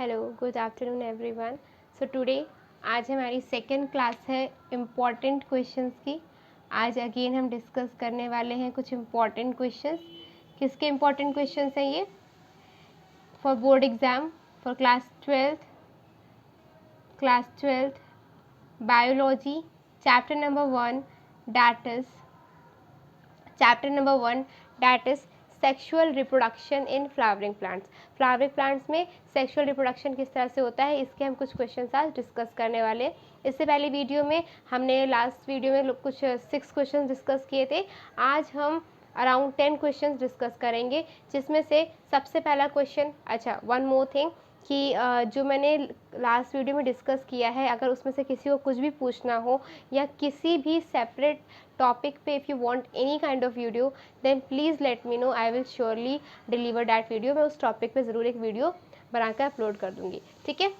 Hello, good afternoon everyone. So today आज हमारी second class है इम्पॉर्टेंट क्वेश्चंस की। आज अगेन हम डिस्कस करने वाले हैं कुछ इम्पॉर्टेंट क्वेश्चंस। किसके इम्पॉर्टेंट क्वेश्चंस हैं ये? For board exam for class twelfth biology chapter number 1 that is sexual reproduction in flowering plants. Flowering plants में सेक्सुअल रिप्रोडक्शन किस तरह से होता है, इसके हम कुछ क्वेश्चंस आज डिस्कस करने वाले हैं। इससे पहले वीडियो में हमने लास्ट वीडियो में कुछ 6 क्वेश्चंस डिस्कस किए थे। आज हम अराउंड 10 क्वेश्चंस डिस्कस करेंगे, जिसमें से सबसे पहला क्वेश्चन, अच्छा वन मोर थिंग कि जो मैंने लास्ट वीडियो में डिस्कस किया है, अगर उसमें से किसी को कुछ भी पूछना हो या किसी भी सेपरेट टॉपिक पे if you want any kind of video then please let me know, I will surely deliver that video. मैं उस टॉपिक पे ज़रूर एक वीडियो बनाकर अपलोड कर दूँगी, ठीक है।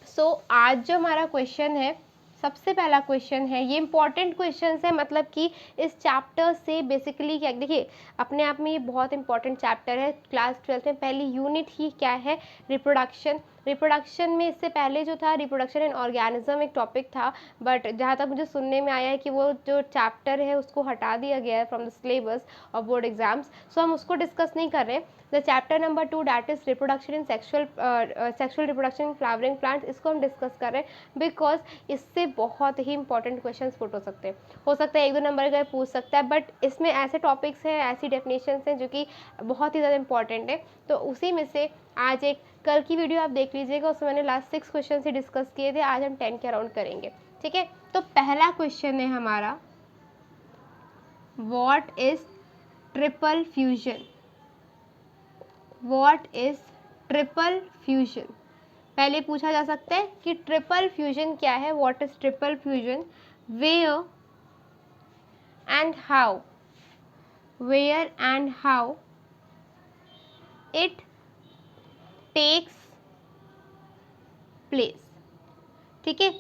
सो आज जो हमारा क्वेश्चन है, सबसे पहला क्वेश्चन है, ये इंपॉर्टेंट क्वेश्चन है, मतलब कि इस चैप्टर से बेसिकली क्या, देखिए अपने आप में ये बहुत इंपॉर्टेंट चैप्टर है। क्लास 12 में पहली यूनिट ही क्या है, रिप्रोडक्शन में इससे पहले जो था रिप्रोडक्शन इन ऑर्गेनिज्म एक टॉपिक था, बट जहाँ तक मुझे सुनने में आया है कि वो जो चैप्टर है उसको हटा दिया गया है from the syllabus of board exams. So हम उसको डिस्कस नहीं कर रहे। The chapter number 2 that is reproduction in sexual reproduction in flowering plants, इसको हम डिस्कस कर रहे हैं बिकॉज इससे बहुत ही इंपॉर्टेंट क्वेश्चंस पुट हो सकता है 1-2 नंबर का पूछ सकता है, बट इसमें ऐसे टॉपिक्स हैं, ऐसी डेफिनेशंस हैं जो कि बहुत ही ज़्यादा इंपॉर्टेंट है। तो उसी में से आज एक कल की वीडियो आप देख लीजिएगा, उसमें मैंने लास्ट 6 क्वेश्चन ही डिस्कस किए थे। आज हम 10 के अराउंड करेंगे, ठीक है। तो पहला क्वेश्चन है हमारा, what is triple fusion? What is triple fusion? पहले पूछा जा सकता है कि ट्रिपल फ्यूजन क्या है, what is triple fusion, where and how it takes place, ठीक है।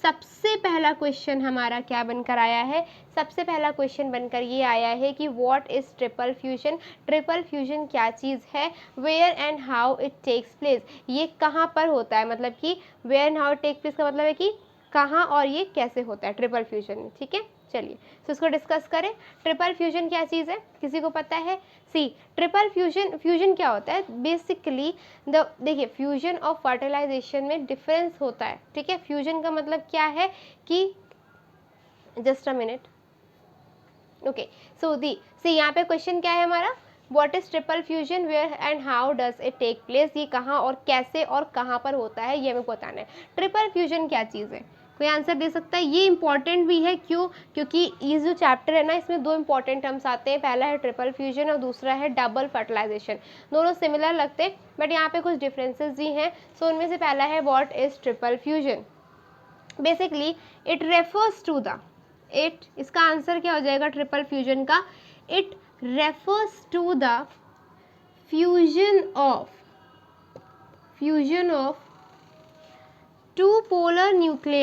सबसे पहला क्वेश्चन हमारा क्या बनकर आया है, सबसे पहला क्वेश्चन बनकर ये आया है कि what is triple fusion, triple fusion क्या चीज़ है, where and how it takes place, ये कहाँ पर होता है, मतलब कि where and how it takes place का मतलब है कि कहाँ और ये कैसे होता है ट्रिपल फ्यूजन में, ठीक है। चलिए तो इसको डिस्कस करें। ट्रिपल फ्यूजन क्या चीज़ है, किसी को पता है? सी ट्रिपल फ्यूजन क्या होता है बेसिकली, देखिए फ्यूजन और फर्टिलाइजेशन में डिफरेंस होता है, ठीक है। फ्यूजन का मतलब क्या है कि, just a minute, okay. So यहाँ पे क्वेश्चन क्या है हमारा, what is triple fusion, where and how does it take place, ये कहाँ और कैसे और कहाँ पर होता है, ये हमें बताना है। ट्रिपल फ्यूजन क्या चीज़ है, कोई आंसर दे सकता है? ये इंपॉर्टेंट भी है, क्यों? क्योंकि ये जो चैप्टर है ना, इसमें 2 इंपॉर्टेंट टर्म्स आते हैं, पहला है ट्रिपल फ्यूजन और दूसरा है डबल फर्टिलाइजेशन। दोनों सिमिलर लगते हैं बट यहाँ पे कुछ डिफरेंसेस भी हैं। सो उनमें से पहला है what is triple fusion. Basically it refers to the, इसका आंसर क्या हो जाएगा ट्रिपल फ्यूजन का, it refers to the fusion of two polar nuclei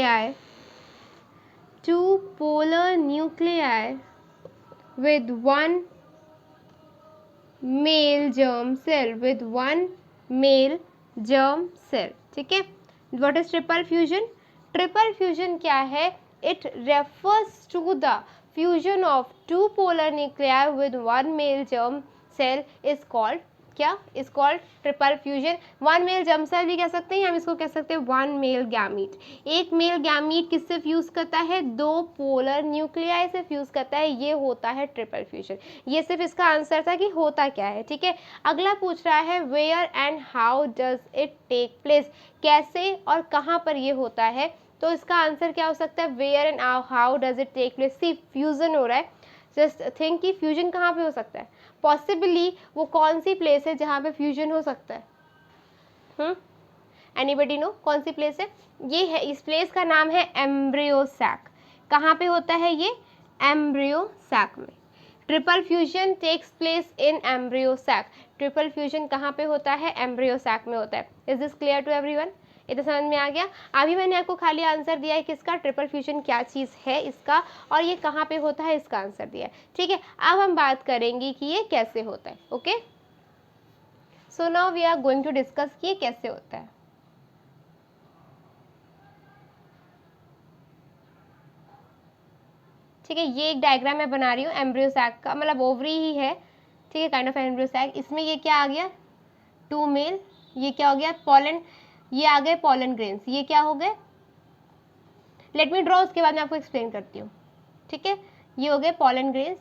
with one male germ cell, ठीक है। What is triple fusion? Triple fusion क्या है, it refers to the fusion of 2 polar nuclei with one male germ cell is called क्या, is called triple fusion. 1 male germ cell भी कह सकते हैं, हम इसको कह सकते हैं 1 मेल गैमीट। एक मेल गैमीट किससे फ्यूज करता है, 2 पोलर न्यूक्लियाई से फ्यूज करता है, ये होता है ट्रिपल फ्यूजन। ये सिर्फ इसका आंसर था कि होता क्या है, ठीक है। अगला पूछ रहा है where and how does it take place, कैसे और कहाँ पर ये होता है। तो इसका आंसर क्या हो सकता है, where and how does it take place. सी फ्यूजन हो रहा है, जस्ट थिंक कि फ्यूजन कहाँ पे हो सकता है, पॉसिबली वो कौन सी प्लेस है जहाँ पे फ्यूजन हो सकता है, एनीबडी नो कौन सी प्लेस है? ये है, इस प्लेस का नाम है एम्ब्रियो सैक। कहाँ पे होता है ये, एम्ब्रियो सैक में। Triple fusion takes place in embryo sac. Triple fusion कहाँ पे होता है, एम्ब्रियो सैक में होता है। Is this clear to everyone? इतना समझ में आ गया? अभी मैंने आपको खाली आंसर दिया है किसका, ट्रिपल फ्यूजन क्या चीज़ है इसका, और ये कहाँ पे होता है इसका आंसर दिया है, ठीक है। अब हम बात करेंगे कि ये कैसे होता है, okay. So now we are going to discuss कि ये कैसे होता है। ठीक है। ये एक डायग्राम मैं बना रही हूँ एम्ब्रियो सैक का, मतलब ओवरी ही है, ठीक है, काइंड ऑफ एम्ब्रियो सैक। इसमें ये क्या आ गया, 2 मेल, ये क्या हो गया पॉलन, ये आ गए पॉलन ग्रेन्स, ये क्या हो गए, लेट मी ड्रॉ, उसके बाद मैं आपको एक्सप्लेन करती हूँ, ठीक है। ये हो गए पॉलन ग्रेन्स,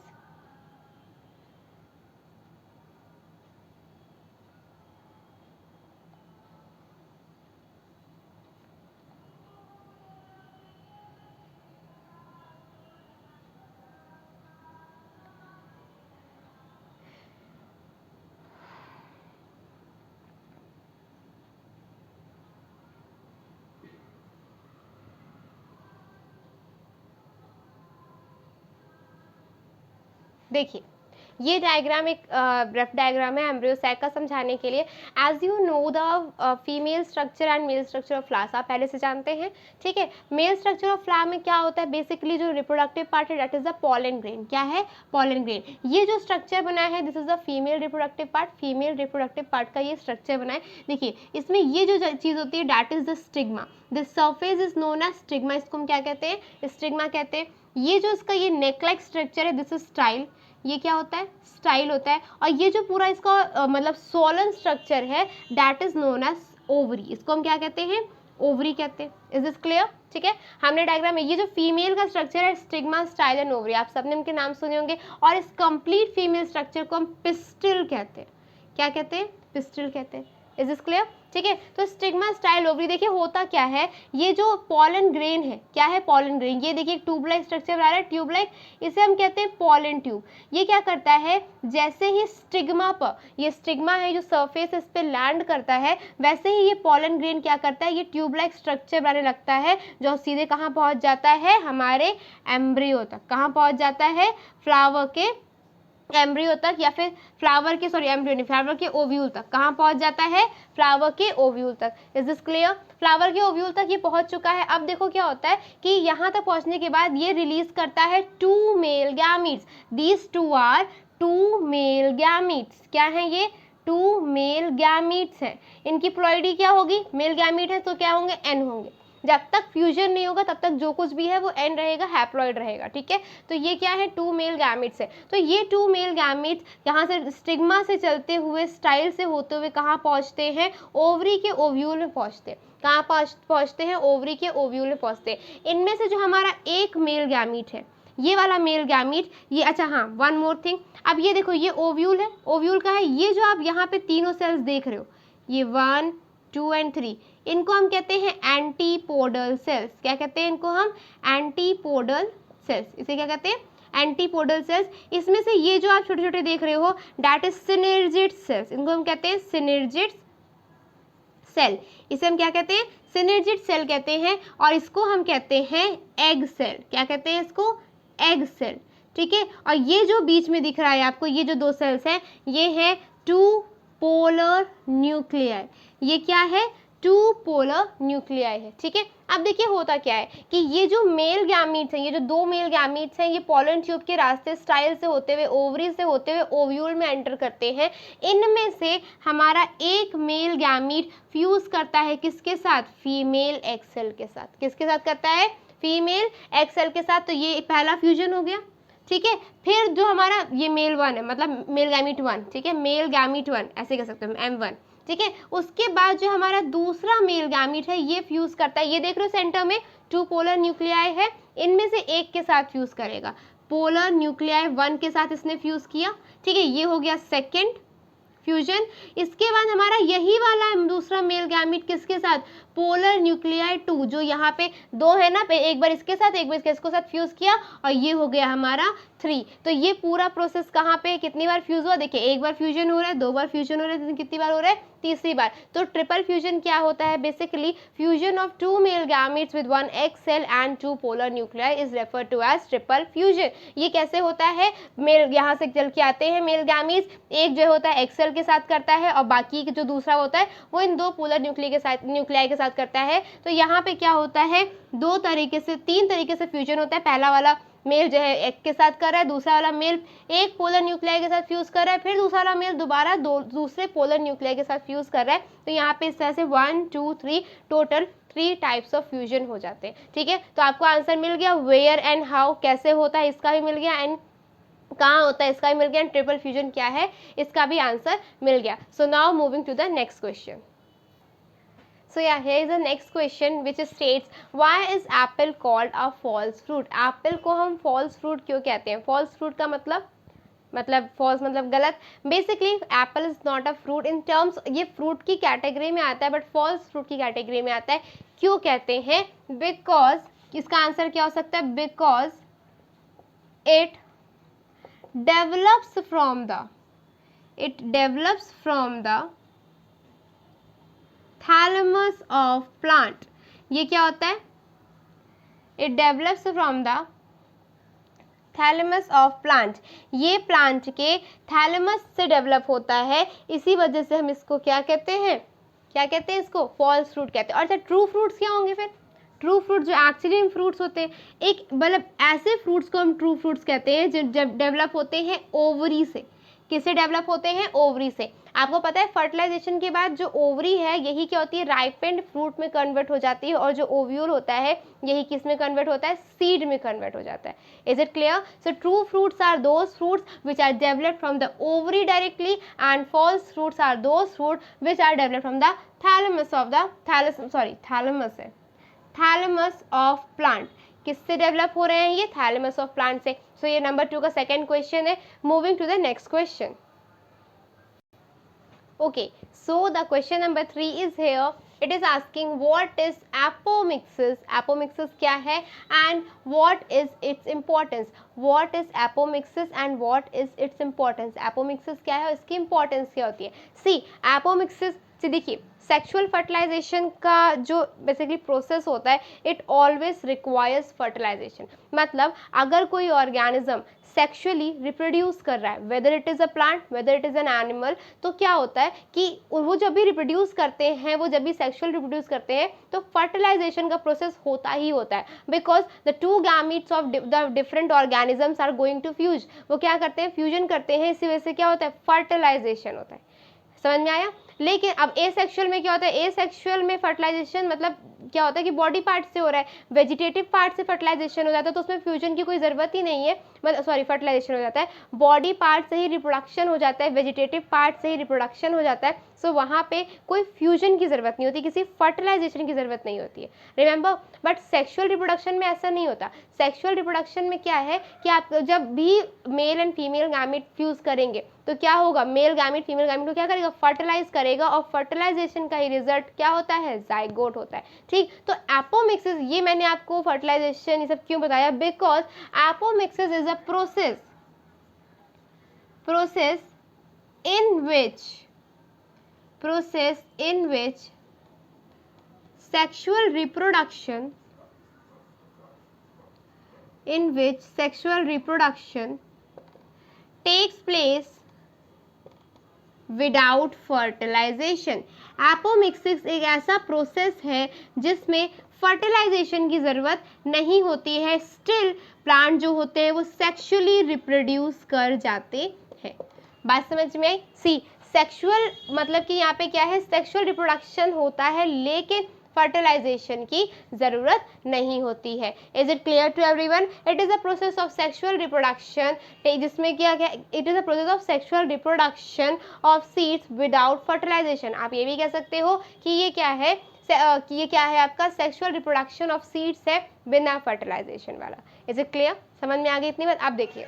देखिए ये डायग्राम एक रफ डायग्राम है एम्ब्रियो सैक का समझाने के लिए। As you know the female structure and male structure of flowers आप पहले से जानते हैं, ठीक है। मेल स्ट्रक्चर ऑफ फ्लावर में क्या होता है, बेसिकली जो रिप्रोडक्टिव पार्ट है that is the pollen grain. क्या है, पॉलन ग्रेन। ये जो स्ट्रक्चर बना है this is the female reproductive part, female reproductive part का ये स्ट्रक्चर बना है। देखिए इसमें ये जो चीज़ होती है that is the stigma, this surface is known as stigma, इसको हम क्या कहते हैं, स्टिग्मा कहते हैं। ये जो इसका ये नेक लाइक स्ट्रक्चर है दिस इज स्टाइल, ये क्या होता है, स्टाइल होता है। और ये जो पूरा इसका मतलब सोलन स्ट्रक्चर है that is known as ovary, इसको हम क्या कहते हैं, ओवरी कहते हैं। इज दिस क्लियर, ठीक है। हमने डायग्राम में ये जो फीमेल का स्ट्रक्चर है स्टिग्मा, स्टाइल एंड ओवरी, आप सबने उनके नाम सुने होंगे। और इस कंप्लीट फीमेल स्ट्रक्चर को हम पिस्टिल कहते हैं। क्या कहते हैं, पिस्टिल कहते हैं। इज दिस क्लियर, ठीक है। तो स्टिग्मा, स्टाइल, ओवरी, देखिए होता क्या है, ये जो पॉलन ग्रेन है, क्या है पॉलन ग्रेन, ये देखिए ट्यूब लाइक स्ट्रक्चर बना रहा है, ट्यूब लाइक, इसे हम कहते हैं पॉलन ट्यूब। ये क्या करता है, जैसे ही स्टिग्मा पर, ये स्टिग्मा है जो सरफेस इस पे लैंड करता है, वैसे ही ये पॉलन ग्रेन क्या करता है, ये ट्यूब लाइक स्ट्रक्चर बनाने लगता है, जो सीधे कहाँ पहुँच जाता है, हमारे एम्ब्रियो तक। कहाँ पहुँच जाता है, फ्लावर के एम्ब्रियो तक, या फिर फ्लावर के, सॉरी एम्ब्रियो नहीं, फ्लावर के ओव्यूल तक। कहाँ पहुंच जाता है, फ्लावर के ओव्यूल तक। इज दिस क्लियर, फ्लावर के ओव्यूल तक ये पहुंच चुका है। अब देखो क्या होता है कि यहाँ तक पहुंचने के बाद ये रिलीज करता है 2 male gametes, these 2 are 2 male gametes. क्या है ये, 2 मेल गैमीट्स है। इनकी प्लॉइडी क्या होगी, मेल गैमीट है तो क्या होंगे, एन होंगे। जब तक फ्यूजन नहीं होगा तब तक जो कुछ भी है वो एन रहेगा, हैप्लॉइड रहेगा, ठीक है। तो ये क्या है, 2 मेल गैमीट्स है। तो ये 2 मेल गैमीट्स यहाँ से स्टिग्मा से चलते हुए, स्टाइल से होते हुए कहाँ पहुँचते हैं, ओवरी के ओव्यूल में पहुँचते हैं। कहाँ पहुँचते हैं, ओवरी के ओव्यूल में पहुँचते हैं। इनमें से जो हमारा एक मेल गैमीट है, ये वाला मेल गैमीट, ये, अच्छा हाँ वन मोर थिंग, अब ये देखो ये ओव्यूल है, ओव्यूल का है, ये जो आप यहाँ पे तीनों सेल्स देख रहे हो, ये 1, 2 एंड 3, इनको हम कहते हैं एंटीपोडल सेल्स। क्या कहते हैं इनको हम, एंटीपोडल सेल्स। इसे क्या कहते हैं, एंटीपोडल सेल्स। इसमें से ये जो आप छोटे छोटे देख रहे हो दैट इज सिनर्जिड सेल्स, इनको हम कहते हैं सिनर्जिड सेल। इसे हम क्या कहते हैं, सिनर्जिड सेल कहते हैं। और इसको हम कहते हैं एग सेल। क्या कहते हैं इसको, एग सेल, ठीक है। और ये जो बीच में दिख रहा है आपको, ये जो 2 सेल्स हैं, ये है 2 पोलर न्यूक्लियाई। ये क्या है, 2 पोलर न्यूक्लियाई है, ठीक है। अब देखिए होता क्या है कि ये जो मेल गैमीट्स हैं, ये जो 2 मेल गैमीट्स हैं, ये पॉलन ट्यूब के रास्ते स्टाइल से होते हुए, ओवरी से होते हुए ओव्यूल में एंटर करते हैं। इनमें से हमारा एक मेल गैमीट फ्यूज करता है किसके साथ, फीमेल एग सेल के साथ। किसके साथ करता है, फीमेल एग सेल के साथ। तो ये पहला फ्यूजन हो गया, ठीक है। फिर जो हमारा ये मेल 1 है, मतलब मेल गैमीट 1, ठीक है, मेल गैमीट 1 ऐसे कह सकते हैं M1, ठीक है। उसके बाद जो हमारा दूसरा मेल गैमीट है ये फ्यूज करता है, ये देख रहे हो सेंटर में 2 पोलर न्यूक्लियाई है, इनमें से एक के साथ फ्यूज करेगा। पोलर न्यूक्लियाई 1 के साथ इसने फ्यूज किया, ठीक है, ये हो गया सेकेंड फ्यूजन। इसके बाद हमारा यही वाला दूसरा मेल गैमीट किसके साथ, पोलर न्यूक्लियाई 2, जो यहाँ पे 2 है ना, एक बार इसके साथ एक बार इसके साथ फ्यूज किया, और ये हो गया हमारा 3। तो ये पूरा प्रोसेस कहाँ पे, कितनी बार फ्यूज हुआ, देखिए एक बार फ्यूजन हो रहा है, 2 बार फ्यूजन हो रहा है, कितनी बार हो रहा है, तीसरी बार। तो ट्रिपल फ्यूजन क्या होता है, basically fusion of 2 male gametes with 1 egg cell and 2 polar nuclei is referred to as triple fusion. ये कैसे होता है, मेल यहाँ से चल के आते हैं मेल गैमीट्स, एक जो होता है एग सेल के साथ करता है, और बाकी जो दूसरा होता है वो इन 2 पोलर न्यूक्लियाई के साथ करता है। तो यहाँ पे क्या होता है, 2 तरीके से 3 तरीके से फ्यूजन होता है। पहला वाला मेल जो है एक के साथ कर रहा है, दूसरा वाला मेल एक पोलर न्यूक्लियाई के साथ फ्यूज कर रहा है, फिर दूसरा वाला मेल दोबारा दूसरे पोलर न्यूक्लियाई के साथ फ्यूज कर रहा है। तो यहाँ पे इस तरह से 1 2 3 टोटल 3 टाइप्स ऑफ फ्यूजन हो जाते हैं। ठीक है, तो आपको आंसर मिल गया, वेयर एंड हाउ कैसे होता है इसका भी मिल गया, एंड कहाँ होता है इसका भी मिल गया, एंड ट्रिपल फ्यूजन क्या है इसका भी आंसर मिल गया। So now moving to the next question. So yeah, here is the next question which states why is apple called a false fruit? Apple को हम false fruit क्यों कहते हैं? False fruit का मतलब false मतलब गलत. Basically apple is not a fruit in terms, ये fruit की कैटेगरी में आता है but false fruit की कैटेगरी में आता है. क्यों कहते हैं? Because इसका आंसर क्या हो सकता है? Because it develops from the thalamus of plant. ये क्या होता है? It develops from the thalamus of plant. ये प्लांट के थैलेमस से डेवलप होता है, इसी वजह से हम इसको क्या कहते हैं? क्या कहते हैं इसको? फॉल्स फ्रूट कहते हैं. और अच्छा, ट्रू फ्रूट्स क्या होंगे फिर? ट्रू फ्रूट जो एक्चुअली फ्रूट्स होते हैं, एक मतलब ऐसे फ्रूट्स को हम ट्रू फ्रूट्स कहते हैं जो जब डेवलप होते हैं ओवरी से. किससे डेवलप होते हैं? ओवरी से. आपको पता है फर्टिलाइजेशन के बाद जो ओवरी है यही क्या होती है? राइपेंड फ्रूट में कन्वर्ट हो जाती है, और जो ओव्यूल होता है यही किस में कन्वर्ट होता है? सीड में कन्वर्ट हो जाता है. Is it clear? So true fruits are those fruits which are developed from the ovary directly, and false fruits are those fruit which are developed from the thalamus of plant. किससे develop हो रहे हैं ये? Thalamus of plant से. सो ये number 2 का second question है. Moving to the next question. Okay, so the question number 3 is here. It is asking what is apomixis? Apomixis क्या है and what is its importance? What is apomixis and what is its importance? Apomixis क्या है, इसकी importance क्या होती है? See, apomixis से देखिए, सेक्सुअल फर्टिलाइजेशन का जो बेसिकली प्रोसेस होता है, इट ऑलवेज रिक्वायर्स फर्टिलाइजेशन. मतलब अगर कोई ऑर्गेनिज्म सेक्सुअली रिप्रोड्यूस कर रहा है, whether it is a plant, whether it is an animal, तो क्या होता है कि वो जब भी रिप्रोड्यूस करते हैं, वो जब भी सेक्सुअल रिप्रोड्यूस करते हैं, तो फर्टिलाइजेशन का प्रोसेस होता ही होता है. Because the two gametes of the different organisms are going to fuse. वो क्या करते हैं? फ्यूजन करते हैं. इसी वजह से क्या होता है? फर्टिलाइजेशन होता है. समझ में आया? लेकिन अब एसेक्सुअल में क्या होता है? एसेक्सुअल में फर्टिलाइजेशन मतलब क्या होता है कि बॉडी पार्ट से हो रहा है, वेजिटेटिव पार्ट से फर्टिलाइजेशन हो जाता है, तो उसमें फ्यूजन की कोई ज़रूरत ही नहीं है. मतलब सॉरी, फर्टिलाइजेशन हो जाता है, बॉडी पार्ट से ही रिप्रोडक्शन हो जाता है, वेजिटेटिव पार्ट से ही रिप्रोडक्शन हो जाता है. सो वहाँ पे कोई फ्यूजन की ज़रूरत नहीं होती, किसी फर्टिलाइजेशन की ज़रूरत नहीं होती है. रिमेंबर, बट सेक्सुअल रिप्रोडक्शन में ऐसा नहीं होता. सेक्सुअल रिप्रोडक्शन में क्या है कि आप जब भी male and female gamete fuse करेंगे तो क्या होगा? मेल गैमेट फीमेल गैमेट को क्या करेगा? फर्टिलाइज करेगा, और फर्टिलाइजेशन का ही रिजल्ट क्या होता है? जाइगोट होता है. ठीक, तो एपोमिक्सिस, ये मैंने आपको फर्टिलाइजेशन ये सब क्यों बताया? Because apomixis is a process in which sexual reproduction takes place without fertilization. Apomixis एक ऐसा प्रोसेस है जिसमें फर्टिलाइजेशन की ज़रूरत नहीं होती है. स्टिल प्लांट जो होते हैं वो सेक्सुअली रिप्रोड्यूस कर जाते हैं. बात समझ में आई? सी, सेक्सुअल मतलब कि यहाँ पे क्या है? सेक्सुअल रिप्रोडक्शन होता है लेकिन फर्टिलाइजेशन की ज़रूरत नहीं होती है. Is it clear to everyone? It is a process of sexual reproduction, जिसमें क्या क्या it is a process of sexual reproduction of seeds without fertilization. आप ये भी कह सकते हो कि ये क्या है कि ये क्या है आपका? सेक्सुअल रिप्रोडक्शन ऑफ सीड्स है बिना फर्टिलाइजेशन वाला. Is it clear? समझ में आ गई इतनी बात? आप देखिए,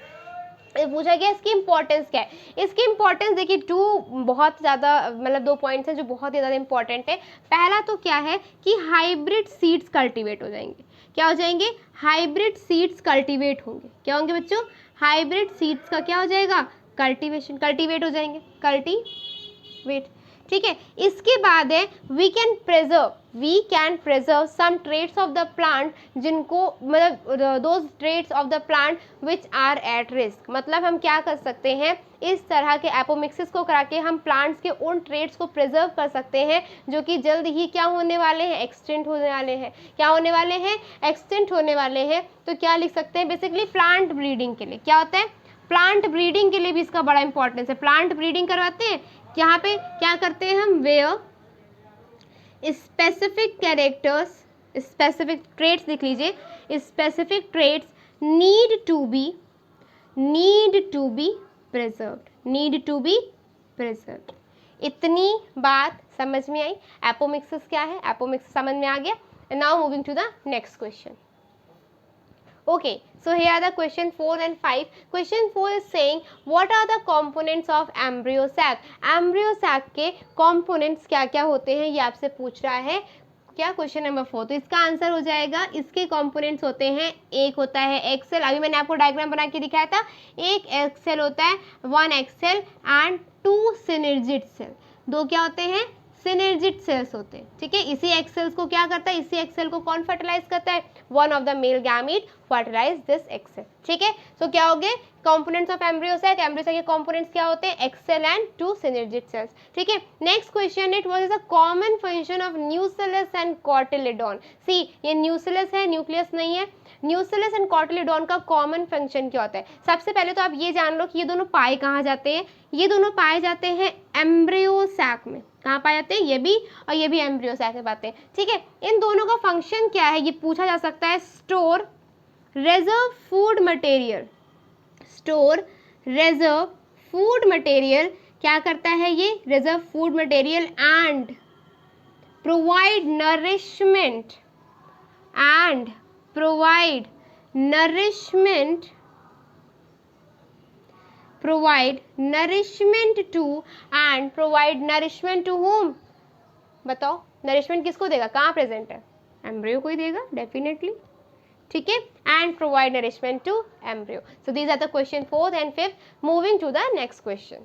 पूछा गया इसकी इंपॉर्टेंस क्या है. इसकी इंपॉर्टेंस देखिए, बहुत ज़्यादा मतलब 2 पॉइंट्स हैं जो बहुत ही ज़्यादा इंपॉर्टेंट है. पहला तो क्या है कि हाइब्रिड सीड्स कल्टीवेट हो जाएंगे. क्या हो जाएंगे? हाइब्रिड सीड्स कल्टीवेट होंगे. क्या होंगे बच्चों? हाइब्रिड सीड्स का क्या हो जाएगा? कल्टीवेट हो जाएंगे. कल्टीवेट ठीक है। इसके बाद है we can preserve some traits of the plant, जिनको मतलब those traits of the plant which are at risk. मतलब हम क्या कर सकते हैं, इस तरह के एपोमिक्सिस को करा के हम प्लांट्स के उन ट्रेट्स को प्रिजर्व कर सकते हैं जो कि जल्द ही क्या होने वाले हैं, एक्सटिंक्ट होने वाले हैं। क्या होने वाले हैं, एक्सटिंक्ट होने वाले हैं। तो क्या लिख सकते हैं, बेसिकली प्लांट ब्रीडिंग के लिए क्या होता है, प्लांट ब्रीडिंग के लिए भी इसका बड़ा इंपॉर्टेंस है। प्लांट ब्रीडिंग करवाते हैं, यहाँ पे क्या करते हैं हम, where specific characters, specific traits लिख लीजिए, specific traits need to be preserved. इतनी बात समझ में आई। एपोमिक्सिस क्या है, एपोमिक्सिस समझ में आ गया। Now moving to the next question. Okay, so here are the question 4 and 5. Question 4 is saying what are the components of embryo sac? Embryo sac के components क्या क्या होते हैं, ये आपसे पूछ रहा है क्या, क्वेश्चन नंबर 4। तो इसका आंसर हो जाएगा, इसके कंपोनेंट्स होते हैं, एक होता है एक्सेल, अभी मैंने आपको डायग्राम बना के दिखाया था, एक एक्सेल होता है, 1 एक्सेल एंड 2 सिनर्जिड सेल। दो क्या होते हैं, सिनर्जिड सेल्स होते हैं, ठीक है। इसी एक्सेल्स को क्या करता है, इसी एक्सेल को कौन फर्टिलाइज करता है, one of the male gamete fertilize this egg cell, ठीक है। सो क्या हो गए components of embryo sac, embryo sac के कंपोनेंट्स क्या होते हैं, एक्सेल एंड 2 सिनर्जिड सेल्स, ठीक है। Next question, it what is the common function of nucleus and cotyledon. See, ये न्यूक्लियस है, न्यूक्लियस नहीं है। न्यूक्लियस एंड कोटिलेडॉन का कॉमन फंक्शन क्या होता है, सबसे पहले तो आप ये जान लो कि ये दोनों पाए कहाँ जाते हैं, ये दोनों पाए जाते हैं एम्ब्रियो सैक में। कहाँ पाए जाते हैं, ये भी और ये भी एम्ब्रियो सैक में पाते हैं, ठीक है। इन दोनों का फंक्शन क्या है, ये पूछा जा सकता है। Store reserve food material, store reserve food material क्या करता है, ये reserve food material and provide nourishment provide nourishment to whom, बताओ नरिशमेंट किसको देगा, कहाँ प्रेजेंट है, एम्ब्रियो को ही देगा डेफिनेटली, ठीक है। And provide nourishment to embryo. So these are the question 4th and 5th. Moving to the next question.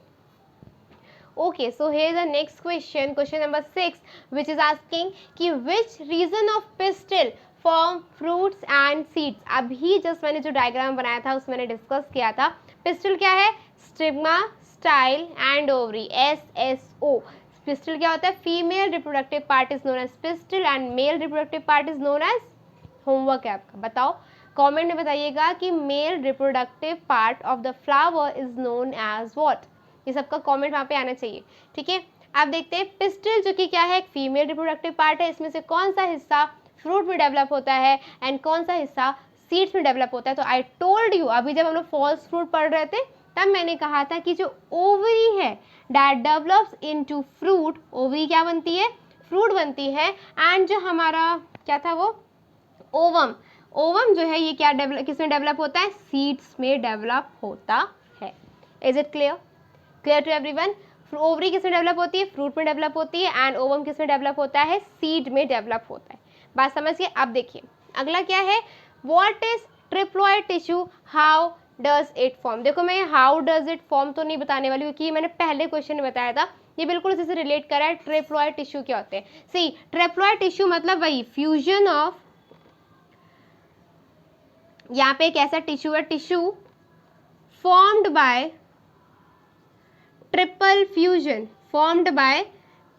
Okay, so here is the next question, question number 6, which is asking कि which region of pistil form fruits and seeds। अभी just मैंने जो diagram बनाया था उसमें मैंने discuss किया था, पिस्टिल क्या है, stigma, style and ovary, SSO। Pistil क्या होता है, female reproductive part is known as pistil and male reproductive part is known as, homework है आपका, बताओ कमेंट में बताइएगा कि male reproductive part of the flower is known as what. ये सबका कमेंट वहाँ पे आना चाहिए, ठीक है। अब देखते हैं पिस्टिल जो कि क्या है, एक फीमेल रिप्रोडक्टिव पार्ट है, इसमें से कौन सा हिस्सा फ्रूट में डेवलप होता है एंड कौन सा हिस्सा सीड्स में डेवलप होता है। तो आई टोल्ड यू, अभी जब हम लोग फॉल्स फ्रूट पढ़ रहे थे तब मैंने कहा था कि जो ओवरी है that develops into fruit, ovary क्या बनती है, फ्रूट बनती है, एंड जो हमारा क्या था वो ओवम, ओवम जो है ये क्या डेवलप, किसमें डेवलप होता है, सीड्स में डेवलप होता है। Is it clear, clear to everyone. Ovary किस में डेवलप होती है, फ्रूट में डेवलप होती है, एंड ओवम किस में डेवलप होता है, सीड में डेवलप होता है। बात समझिए। अब देखिए अगला क्या है, what is triploid tissue, how does it form. देखो मैं हाउ डज इट फॉर्म तो नहीं बताने वाली क्योंकि मैंने पहले क्वेश्चन में बताया था, ये बिल्कुल इसी से रिलेट करा है। ट्रिप्लॉइड टिश्यू क्या होते हैं, सी ट्रिप्लॉइड टिश्यू मतलब वही फ्यूजन ऑफ, यहाँ पे एक ऐसा टिश्यू है, tissue formed by triple fusion, formed by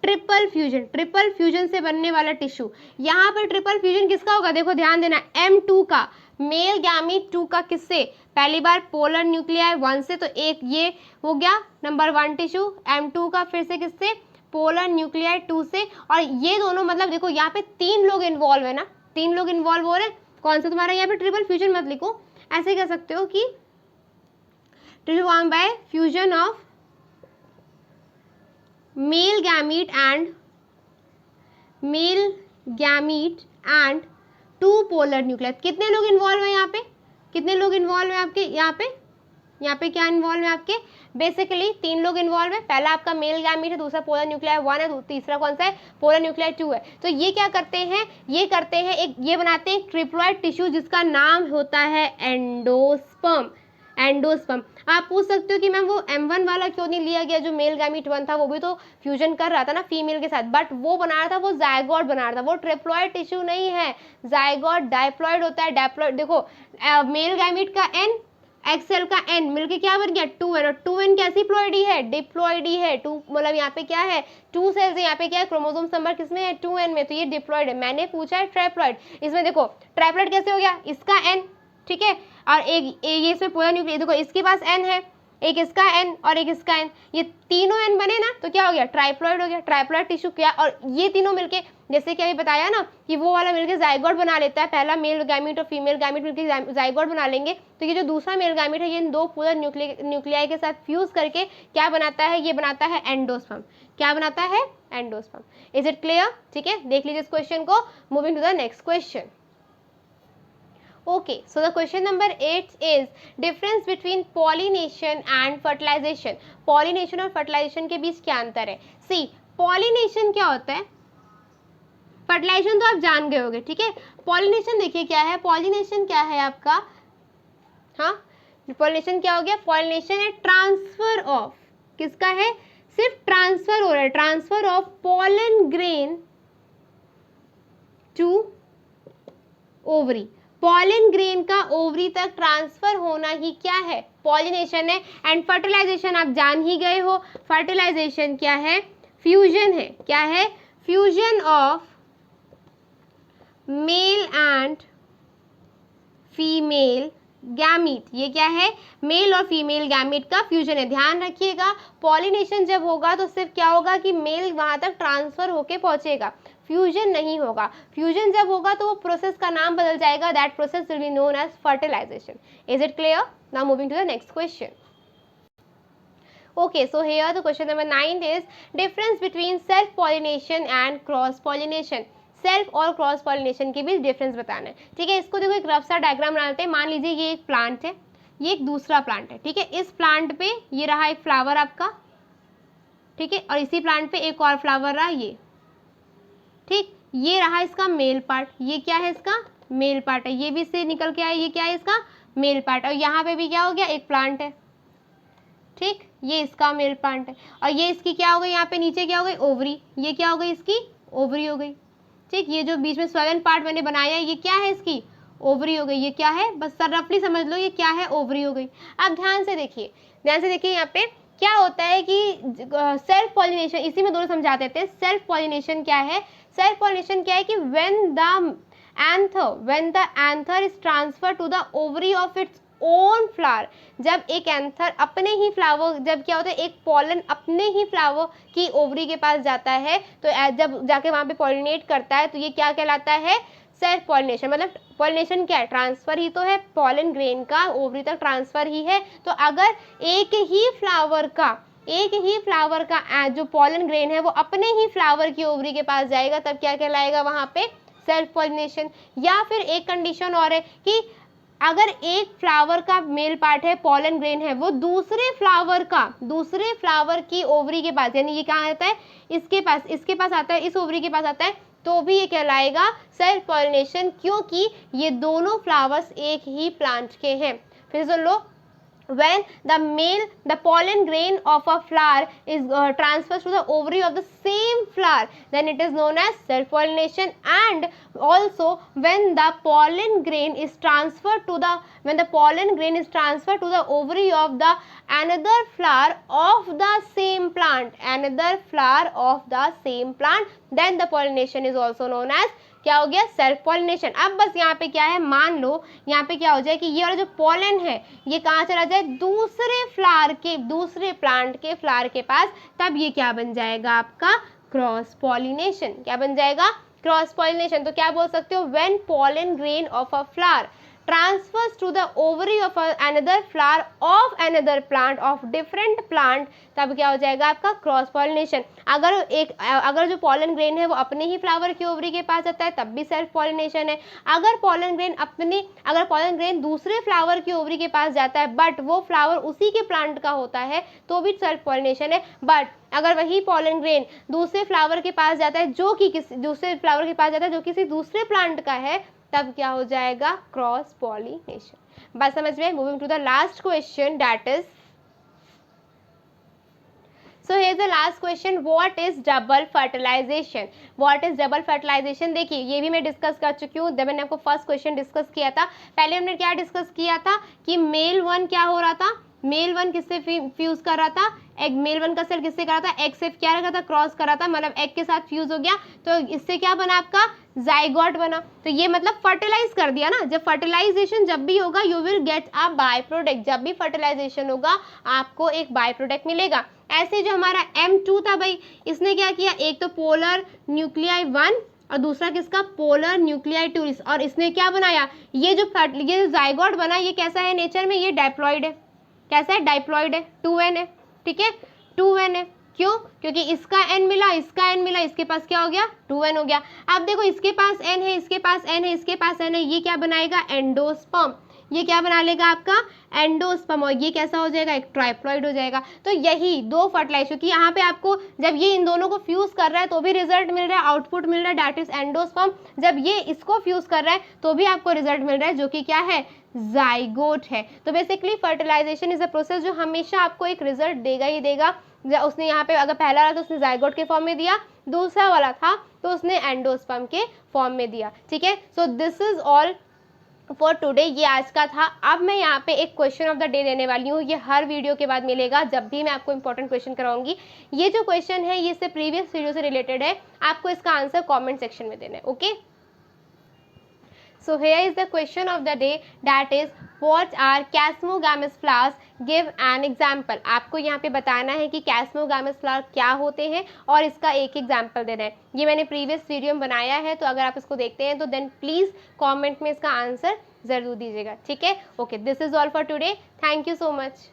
triple fusion, triple fusion से बनने वाला टिश्यू। यहाँ पर ट्रिपल फ्यूजन किसका होगा, देखो ध्यान देना, M2 का, मेल गैमीट 2 का किससे, पहली बार पोलर न्यूक्लियाई 1 से, तो एक ये हो गया नंबर 1 टिश्यू, M2 का फिर से किससे, पोलर न्यूक्लियाई 2 से, और ये दोनों मतलब देखो यहाँ पे 3 लोग इन्वॉल्व है ना, 3 लोग इन्वॉल्व हो रहे हैं, कौन सा तुम्हारा यहाँ पे ट्रिपल फ्यूजन मत लिखो, ऐसे कह सकते हो कि tissue form by fusion of male gamete and 2 polar nucleus. कितने लोग इन्वॉल्व हैं यहाँ पे, कितने लोग इन्वॉल्व हैं आपके यहाँ पे क्या इन्वॉल्व है आपके, बेसिकली 3 लोग इन्वॉल्व है। पहला आपका मेल गैमीट है, दूसरा पोलर न्यूक्लियर 1 है, तीसरा कौन सा है, पोलर न्यूक्लियर 2 है। तो ये क्या करते हैं, ये बनाते हैं एक ट्रिप्लॉइड टिश्यू जिसका नाम होता है एंडोस्पर्म। एंडोस्पर्म। आप पूछ सकते हो कि मैम वो M1 वाला क्यों नहीं लिया गया, जो मेल गैमीट 1 था वो भी तो फ्यूजन कर रहा था ना फीमेल के साथ, बट वो बना रहा था, वो जायगोट बना रहा था, वो ट्रिप्लॉइड टिश्यू नहीं है, जायगोट डायप्लॉइड होता है। डायप्लॉइड देखो मेल गैमीट का N, एक्सेल का N मिलके क्या बन गया 2N, और 2N कैसी प्लॉइडी है, डिप्लॉइडी है। 2 मतलब यहाँ पे क्या है 2 सेल्स है, यहाँ पे क्या है क्रोमोसोम नंबर किसमें है 2N में, तो ये डिप्लॉइड है। मैंने पूछा है ट्राइप्लॉइड, इसमें देखो ट्राइप्लॉइड कैसे हो गया, इसका N, ठीक है, और एक ये इसमें पूरा न्यूक्लियस, देखो इसके पास N है, एक इसका N और एक इसका N, ये तीनों N बने ना, तो क्या हो गया ट्राइप्लॉइड हो गया। ट्राइप्लॉइड टिश्यू क्या, और ये तीनों मिलके जैसे कि अभी बताया ना कि वो वाला मिलके जाइगोट बना लेता है, पहला मेल गैमीट और फीमेल गैमीट मिलके जाइगोट बना लेंगे, तो ये जो दूसरा मेल गैमीट है ये इन दो पूरा न्यूक्लियाई के साथ फ्यूज करके क्या बनाता है, ये बनाता है एंडोस्पर्म। क्या बनाता है, एंडोस्पर्म। Is it clear? ठीक है, देख लीजिए इस क्वेश्चन को। Moving to the next question. Okay, so the question number 8 is difference between pollination and fertilization. Pollination और fertilization के बीच क्या अंतर है? See, pollination क्या होता है, fertilization तो आप जान गए होंगे, ठीक है। pollination देखिए क्या है, pollination क्या है आपका, हाँ pollination क्या हो गया, pollination है ट्रांसफर ऑफ, किसका है, सिर्फ ट्रांसफर हो रहा है, transfer of pollen grain to ovary. Pollen grain का ओवरी तक ट्रांसफर होना ही क्या है, पॉलिनेशन है। एंड फर्टिलाइजेशन आप जान ही गए हो, फर्टिलाइजेशन क्या है, फ्यूजन है। क्या है, fusion of male and female gamete. ये क्या है, मेल और फीमेल गैमीट का फ्यूजन है। ध्यान रखिएगा, पॉलिनेशन जब होगा तो सिर्फ क्या होगा कि मेल वहां तक ट्रांसफर होके पहुंचेगा, फ्यूजन नहीं होगा। फ्यूजन जब होगा तो वो प्रोसेस का नाम बदल जाएगा, that process will be known as fertilization. Is it clear? Now moving to the next question. Okay, so here the question number 9 is difference between self pollination and cross pollination. Self और cross pollination के बीच difference बताना है, ठीक है। इसको देखो एक rough सा डायग्राम बनाते हैं। मान लीजिए ये एक प्लांट है, ये एक दूसरा प्लांट है, ठीक है। इस प्लांट पे ये रहा एक फ्लावर आपका, ठीक है, और इसी प्लांट पे एक और फ्लावर रहा ये, ठीक। ये रहा इसका मेल पार्ट, ये क्या है इसका मेल पार्ट है, ये भी इससे निकल के आया, ये क्या है इसका मेल पार्ट, और यहाँ पे भी क्या हो गया एक प्लांट है, ठीक, ये इसका मेल प्लांट है, और ये इसकी क्या हो गई, यहाँ पे नीचे क्या हो गई ओवरी, ये क्या हो गई इसकी ओवरी हो गई, ठीक। ये जो बीच में स्वयं पार्ट मैंने बनाया है ये क्या है इसकी ओवरी हो गई, ये क्या है बस रफली समझ लो ये क्या है ओवरी हो गई। अब ध्यान से देखिए, ध्यान से देखिए, यहाँ पे क्या होता है कि सेल्फ पॉलिनेशन, इसी में दोनों समझा देते हैं। सेल्फ पॉलिनेशन क्या है, सेल्फ पॉलिनेशन क्या है कि when the anther is transferred to the ovary of its own flower, जब एक एंथर अपने ही फ्लावर, जब क्या होता है एक पॉलन अपने ही फ्लावर की ओवरी के पास जाता है, तो जब जाके वहां पे पॉलिनेट करता है तो ये क्या कहलाता है, सेल्फ पॉलिनेशन। मतलब पॉलिनेशन क्या है, ट्रांसफर ही तो है, पॉलन ग्रेन का ओवरी तक ट्रांसफर ही है। तो अगर एक ही फ्लावर का जो पॉलन ग्रेन है वो अपने ही फ्लावर की ओवरी के पास जाएगा, तब क्या कहलाएगा वहां पे सेल्फ पॉलिनेशन। या फिर एक कंडीशन और है कि अगर एक फ्लावर का मेल पार्ट है, पॉलन ग्रेन है, वो दूसरे फ्लावर की ओवरी के पास, यानी ये कहाँ आता है इसके पास आता है, इस ओवरी के पास आता है, तो भी ये कहलाएगा सेल्फ पॉलिनेशन, क्योंकि ये दोनों फ्लावर्स एक ही प्लांट के हैं। फिर सुन लो, when the pollen grain of a flower is transfers to the ovary of the same flower, then it is known as self pollination. And also when the pollen grain is transferred to the ovary of the another flower of the same plant, then the pollination is also known as क्या हो गया self pollination. अब बस यहाँ पे क्या है, मान लो यहाँ पे क्या हो जाए कि ये वाला जो पॉलन है ये कहाँ चला जाए, दूसरे प्लांट के फ्लावर के पास, तब ये क्या बन जाएगा आपका क्रॉस पॉलिनेशन। क्या बन जाएगा क्रॉस पॉलिनेशन। तो क्या बोल सकते हो, when pollen grain of a flower transfers to the ovary of another flower of another plant of different plant, तब क्या हो जाएगा आपका क्रॉस पॉलिनेशन। अगर जो पॉलन ग्रेन है वो अपने ही फ्लावर की ओवरी के पास जाता है तब भी सेल्फ पॉलिनेशन है। अगर पॉलन ग्रेन दूसरे फ्लावर की ओवरी के पास जाता है बट वो फ्लावर उसी के प्लांट का होता है तो भी सेल्फ पॉलिनेशन है। बट अगर वही पॉलन ग्रेन दूसरे फ्लावर के पास जाता है जो किसी दूसरे प्लांट का है, तब क्या हो जाएगा क्रॉस पॉलिनेशन। बात समझ में? Moving to the last question, that is, so here's the last question, what is double fertilization? what is double fertilization? देखिए ये भी मैं डिस्कस कर चुकी हूँ जब मैंने आपको फर्स्ट क्वेश्चन डिस्कस किया था। पहले हमने क्या डिस्कस किया था कि मेल वन क्या हो रहा था, मेल वन किससे फ्यूज कर रहा था, एग, मेल वन का सेल किससे कर रहा था, एग से क्या रखा था, क्रॉस कर रहा था, मतलब एग के साथ फ्यूज हो गया, तो इससे क्या बना आपका, जाइगोट बना। तो ये मतलब फर्टिलाइज कर दिया ना। जब फर्टिलाइजेशन जब भी होगा you will get a by product, जब भी फर्टिलाइजेशन होगा आपको एक बाय प्रोडक्ट मिलेगा। ऐसे जो हमारा M2 था भाई, इसने क्या किया, एक तो पोलर न्यूक्लियाई 1 और दूसरा किसका, पोलर न्यूक्लियाई 2, और इसने क्या बनाया, ये जो जाइगोट बना ये कैसा है नेचर में, ये डाइप्लॉइड है। कैसा है, डाइप्लॉइड है, 2n है, ठीक है, 2n है। क्यों, क्योंकि इसका n मिला, इसका n मिला, इसके पास क्या हो गया, 2n हो गया। अब देखो इसके पास n है, इसके पास n है, इसके पास n है, ये क्या बनाएगा, एंडोस्पर्म, ये क्या बना लेगा आपका एंडोस्पर्म, और ये कैसा हो जाएगा, एक ट्राइप्लॉइड हो जाएगा। तो यही दो फर्टिलाइज, क्योंकि यहाँ पे आपको जब ये इन दोनों को फ्यूज कर रहा है तो भी रिजल्ट मिल रहा है, आउटपुट मिल रहा है, दैट इज एंडोस्पर्म। जब ये इसको फ्यूज कर रहा है तो भी आपको रिजल्ट मिल रहा है, जो कि क्या है, जाइगोट है। तो basically fertilization is a process जो हमेशा आपको एक रिजल्ट देगा ही देगा। उसने यहाँ पे अगर पहला वाला तो उसने जाइगोट के फॉर्म में दिया, दूसरा वाला था तो उसने एंडोस्पर्म के फॉर्म में दिया, ठीक है। So this is all for today, ये आज का था। अब मैं यहाँ पे एक क्वेश्चन ऑफ द डे देने वाली हूँ, ये हर वीडियो के बाद मिलेगा जब भी मैं आपको इंपॉर्टेंट क्वेश्चन कराऊंगी। ये जो क्वेश्चन है ये इससे प्रीवियस वीडियो से रिलेटेड है, आपको इसका आंसर कमेंट सेक्शन में देना है, okay. So here is the question of the day, that is what are Chasmogamous flowers? Give an example. आपको यहाँ पे बताना है कि Chasmogamous flower क्या होते हैं और इसका एक एग्जाम्पल देना है। ये मैंने प्रीवियस वीडियो में बनाया है, तो अगर आप इसको देखते हैं तो देन प्लीज़ कमेंट में इसका आंसर ज़रूर दीजिएगा, ठीक है। Okay, this is all for today, thank you so much.